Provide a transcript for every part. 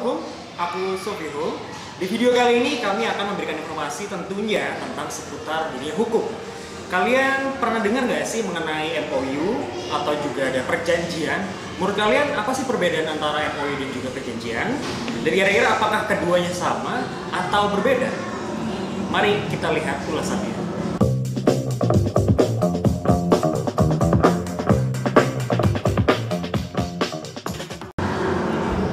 Hukum, aku Sofiho. Di video kali ini kami akan memberikan informasi tentunya tentang seputar dunia hukum. Kalian pernah dengar nggak sih mengenai MOU atau juga ada perjanjian? Menurut kalian apa sih perbedaan antara MOU dan juga perjanjian? Dan kira-kira apakah keduanya sama atau berbeda? Mari kita lihat ulasannya.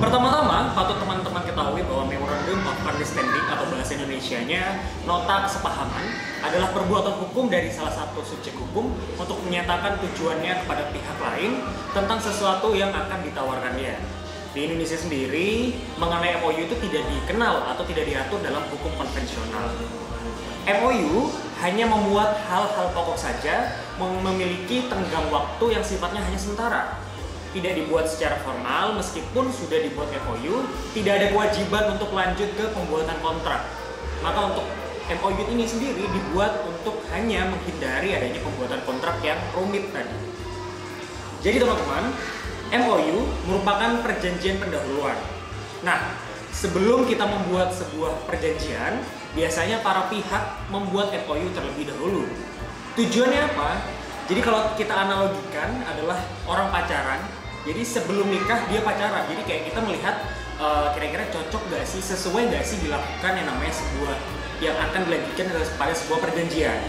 Pertama-tama, patut teman-teman ketahui bahwa Memorandum of Understanding atau bahasa Indonesianya nota kesepahaman adalah perbuatan hukum dari salah satu subjek hukum untuk menyatakan tujuannya kepada pihak lain tentang sesuatu yang akan ditawarkannya. Di Indonesia sendiri, mengenai MOU itu tidak dikenal atau tidak diatur dalam hukum konvensional. MOU hanya memuat hal-hal pokok saja, memiliki tenggang waktu yang sifatnya hanya sementara. Tidak dibuat secara formal, meskipun sudah dibuat MOU, tidak ada kewajiban untuk lanjut ke pembuatan kontrak. Maka untuk MOU ini sendiri dibuat untuk hanya menghindari adanya pembuatan kontrak yang rumit tadi. Jadi teman-teman, MOU merupakan perjanjian pendahuluan. Nah, sebelum kita membuat sebuah perjanjian, biasanya para pihak membuat MOU terlebih dahulu. Tujuannya apa? Jadi kalau kita analogikan adalah orang pacaran. Jadi sebelum nikah dia pacaran. Jadi kayak kita melihat kira-kira cocok gak sih, sesuai gak sih dilakukan yang namanya sebuah yang akan dilanjutkan pada sebuah perjanjian.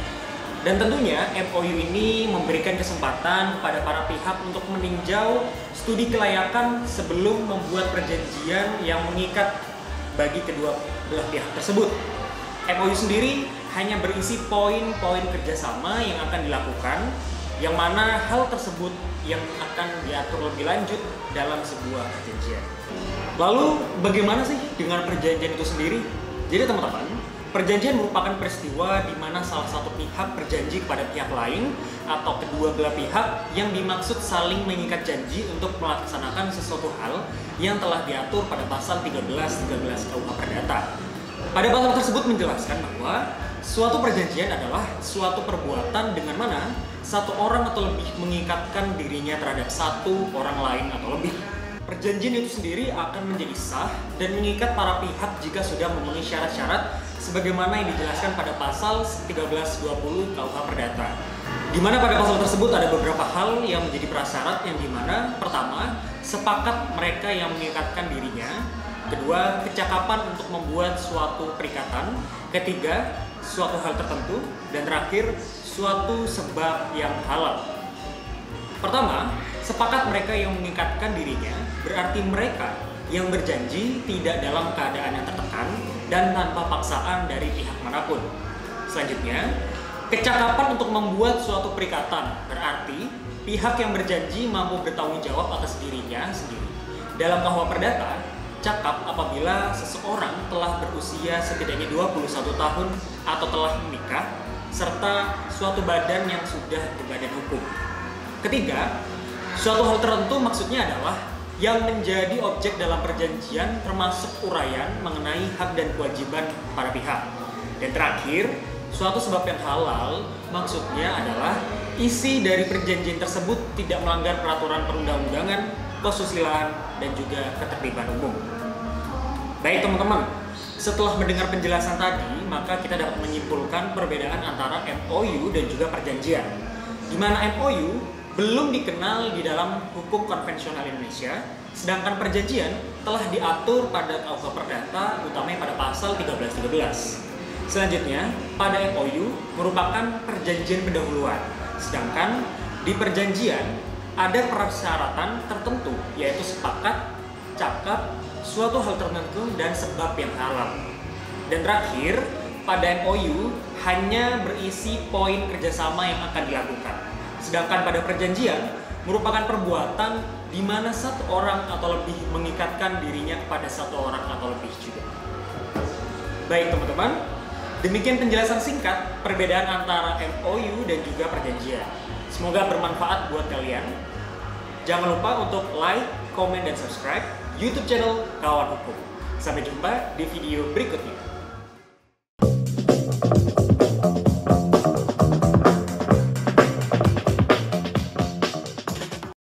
Dan tentunya MOU ini memberikan kesempatan kepada para pihak untuk meninjau studi kelayakan sebelum membuat perjanjian yang mengikat bagi kedua belah pihak tersebut. MOU sendiri hanya berisi poin-poin kerjasama yang akan dilakukan, yang mana hal tersebut yang akan diatur lebih lanjut dalam sebuah perjanjian. Lalu bagaimana sih dengan perjanjian itu sendiri? Jadi teman-teman, perjanjian merupakan peristiwa di mana salah satu pihak berjanji kepada pihak lain atau kedua belah pihak yang dimaksud saling mengikat janji untuk melaksanakan sesuatu hal yang telah diatur pada pasal 13 KUH Perdata. Pada pasal tersebut menjelaskan bahwa suatu perjanjian adalah suatu perbuatan dengan mana satu orang atau lebih mengikatkan dirinya terhadap satu orang lain atau lebih. Perjanjian itu sendiri akan menjadi sah dan mengikat para pihak jika sudah memenuhi syarat-syarat sebagaimana yang dijelaskan pada pasal 1320 KUH Perdata. Di mana pada pasal tersebut ada beberapa hal yang menjadi prasyarat, yang dimana pertama, sepakat mereka yang mengikatkan dirinya. Kedua, kecakapan untuk membuat suatu perikatan. Ketiga, suatu hal tertentu. Dan terakhir, suatu sebab yang halal. Pertama, sepakat mereka yang mengikatkan dirinya berarti mereka yang berjanji tidak dalam keadaan yang tertekan dan tanpa paksaan dari pihak manapun. Selanjutnya, kecakapan untuk membuat suatu perikatan berarti pihak yang berjanji mampu bertanggung jawab atas dirinya sendiri. Dalam KUH Perdata, cakap apabila seseorang telah berusia setidaknya 21 tahun atau telah menikah, serta suatu badan yang sudah berbadan hukum. Ketiga, suatu hal tertentu maksudnya adalah yang menjadi objek dalam perjanjian termasuk uraian mengenai hak dan kewajiban para pihak. Dan terakhir, suatu sebab yang halal maksudnya adalah isi dari perjanjian tersebut tidak melanggar peraturan perundang-undangan, kesusilaan, dan juga ketertiban umum. Baik teman-teman, setelah mendengar penjelasan tadi, maka kita dapat menyimpulkan perbedaan antara MOU dan juga perjanjian. Di mana MOU belum dikenal di dalam hukum konvensional Indonesia, sedangkan perjanjian telah diatur pada KUH Perdata, utamanya pada pasal 1313. Selanjutnya, pada MOU merupakan perjanjian pendahuluan, sedangkan di perjanjian ada persyaratan tertentu, yaitu sepakat, cakap, suatu hal tertentu, dan sebab yang halal. Dan terakhir, pada MOU hanya berisi poin kerjasama yang akan dilakukan. Sedangkan pada perjanjian merupakan perbuatan di mana satu orang atau lebih mengikatkan dirinya kepada satu orang atau lebih juga. Baik teman-teman, demikian penjelasan singkat perbedaan antara MOU dan juga perjanjian. Semoga bermanfaat buat kalian. Jangan lupa untuk like, komen, dan subscribe YouTube channel Kawan Hukum. Sampai jumpa di video berikutnya.